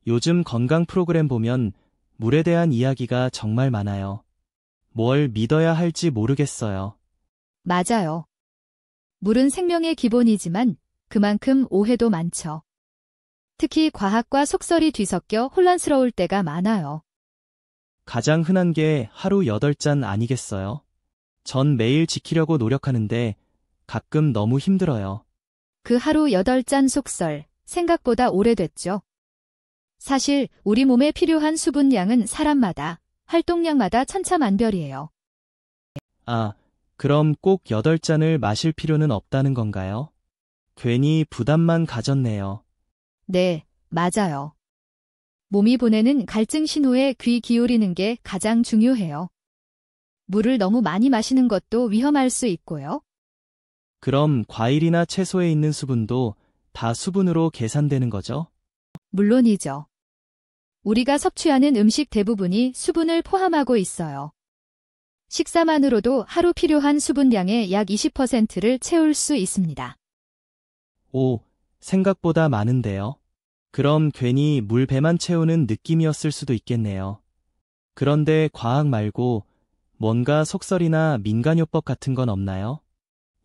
요즘 건강 프로그램 보면 물에 대한 이야기가 정말 많아요. 뭘 믿어야 할지 모르겠어요. 맞아요. 물은 생명의 기본이지만 그만큼 오해도 많죠. 특히 과학과 속설이 뒤섞여 혼란스러울 때가 많아요. 가장 흔한 게 하루 8잔 아니겠어요? 전 매일 지키려고 노력하는데 가끔 너무 힘들어요. 그 하루 8잔 속설, 생각보다 오래됐죠. 사실 우리 몸에 필요한 수분량은 사람마다, 활동량마다 천차만별이에요. 아, 그럼 꼭 8잔을 마실 필요는 없다는 건가요? 괜히 부담만 가졌네요. 네, 맞아요. 몸이 보내는 갈증 신호에 귀 기울이는 게 가장 중요해요. 물을 너무 많이 마시는 것도 위험할 수 있고요. 그럼 과일이나 채소에 있는 수분도 다 수분으로 계산되는 거죠? 물론이죠. 우리가 섭취하는 음식 대부분이 수분을 포함하고 있어요. 식사만으로도 하루 필요한 수분량의 약 20%를 채울 수 있습니다. 오, 생각보다 많은데요. 그럼 괜히 물 배만 채우는 느낌이었을 수도 있겠네요. 그런데 과학 말고 뭔가 속설이나 민간요법 같은 건 없나요?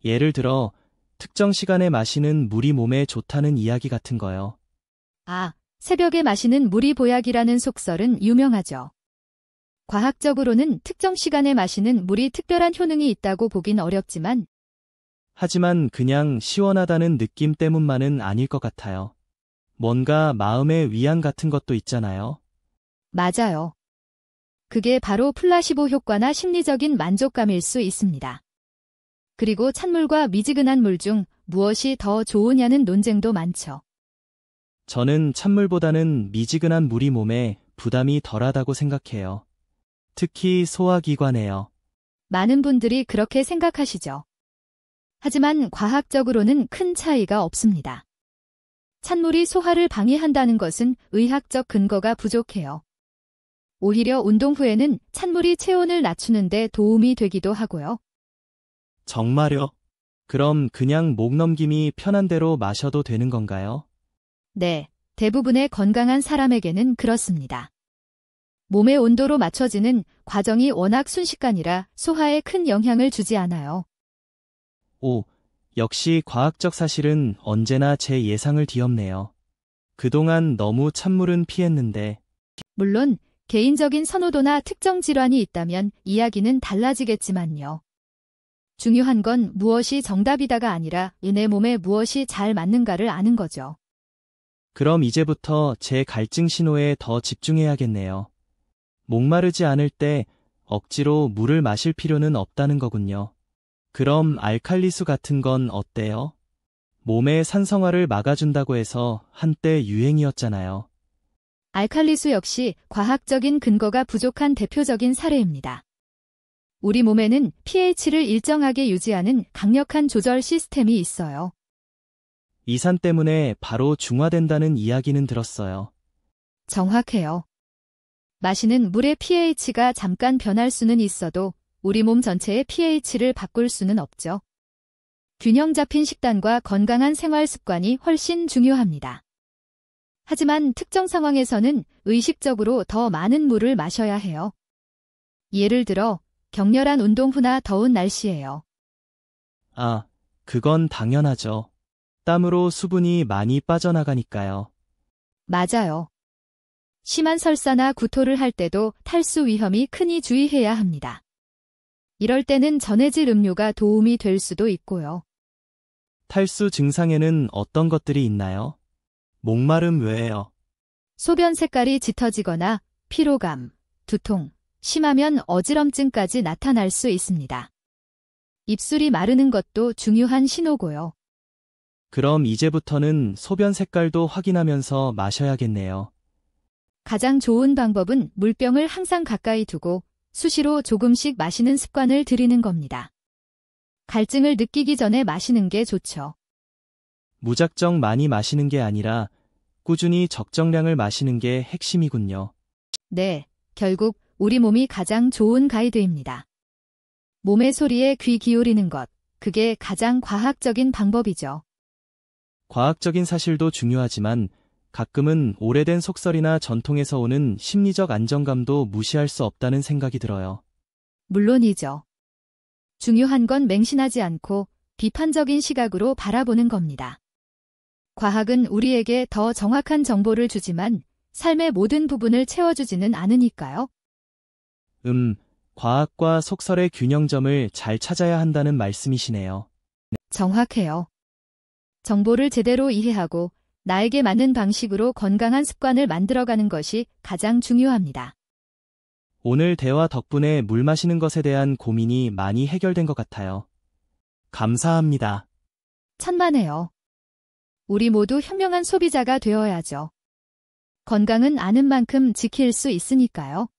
예를 들어 특정 시간에 마시는 물이 몸에 좋다는 이야기 같은 거요. 새벽에 마시는 물이 보약이라는 속설은 유명하죠. 과학적으로는 특정 시간에 마시는 물이 특별한 효능이 있다고 보긴 어렵지만, 하지만 그냥 시원하다는 느낌 때문만은 아닐 것 같아요. 뭔가 마음의 위안 같은 것도 있잖아요. 맞아요. 그게 바로 플라시보 효과나 심리적인 만족감일 수 있습니다. 그리고 찬물과 미지근한 물 중 무엇이 더 좋으냐는 논쟁도 많죠. 저는 찬물보다는 미지근한 물이 몸에 부담이 덜하다고 생각해요. 특히 소화기관에요. 많은 분들이 그렇게 생각하시죠. 하지만 과학적으로는 큰 차이가 없습니다. 찬물이 소화를 방해한다는 것은 의학적 근거가 부족해요. 오히려 운동 후에는 찬물이 체온을 낮추는 데 도움이 되기도 하고요. 정말요? 그럼 그냥 목 넘김이 편한 대로 마셔도 되는 건가요? 네, 대부분의 건강한 사람에게는 그렇습니다. 몸의 온도로 맞춰지는 과정이 워낙 순식간이라 소화에 큰 영향을 주지 않아요. 오, 역시 과학적 사실은 언제나 제 예상을 뒤엎네요. 그동안 너무 찬물은 피했는데, 물론 개인적인 선호도나 특정 질환이 있다면 이야기는 달라지겠지만요. 중요한 건 무엇이 정답이다가 아니라 내 몸에 무엇이 잘 맞는가를 아는 거죠. 그럼 이제부터 제 갈증 신호에 더 집중해야겠네요. 목마르지 않을 때 억지로 물을 마실 필요는 없다는 거군요. 그럼 알칼리수 같은 건 어때요? 몸의 산성화를 막아준다고 해서 한때 유행이었잖아요. 알칼리수 역시 과학적인 근거가 부족한 대표적인 사례입니다. 우리 몸에는 pH를 일정하게 유지하는 강력한 조절 시스템이 있어요. 이산 때문에 바로 중화된다는 이야기는 들었어요. 정확해요. 마시는 물의 pH가 잠깐 변할 수는 있어도 우리 몸 전체의 pH를 바꿀 수는 없죠. 균형 잡힌 식단과 건강한 생활 습관이 훨씬 중요합니다. 하지만 특정 상황에서는 의식적으로 더 많은 물을 마셔야 해요. 예를 들어 격렬한 운동 후나 더운 날씨에요. 아, 그건 당연하죠. 땀으로 수분이 많이 빠져나가니까요. 맞아요. 심한 설사나 구토를 할 때도 탈수 위험이 크니 주의해야 합니다. 이럴 때는 전해질 음료가 도움이 될 수도 있고요. 탈수 증상에는 어떤 것들이 있나요? 목마름 외에요. 소변 색깔이 짙어지거나 피로감, 두통, 심하면 어지럼증까지 나타날 수 있습니다. 입술이 마르는 것도 중요한 신호고요. 그럼 이제부터는 소변 색깔도 확인하면서 마셔야겠네요. 가장 좋은 방법은 물병을 항상 가까이 두고 수시로 조금씩 마시는 습관을 들이는 겁니다. 갈증을 느끼기 전에 마시는 게 좋죠. 무작정 많이 마시는 게 아니라 꾸준히 적정량을 마시는 게 핵심이군요. 네, 결국 우리 몸이 가장 좋은 가이드입니다. 몸의 소리에 귀 기울이는 것, 그게 가장 과학적인 방법이죠. 과학적인 사실도 중요하지만 가끔은 오래된 속설이나 전통에서 오는 심리적 안정감도 무시할 수 없다는 생각이 들어요. 물론이죠. 중요한 건 맹신하지 않고 비판적인 시각으로 바라보는 겁니다. 과학은 우리에게 더 정확한 정보를 주지만 삶의 모든 부분을 채워주지는 않으니까요. 과학과 속설의 균형점을 잘 찾아야 한다는 말씀이시네요. 정확해요. 정보를 제대로 이해하고 나에게 맞는 방식으로 건강한 습관을 만들어가는 것이 가장 중요합니다. 오늘 대화 덕분에 물 마시는 것에 대한 고민이 많이 해결된 것 같아요. 감사합니다. 천만에요. 우리 모두 현명한 소비자가 되어야죠. 건강은 아는 만큼 지킬 수 있으니까요.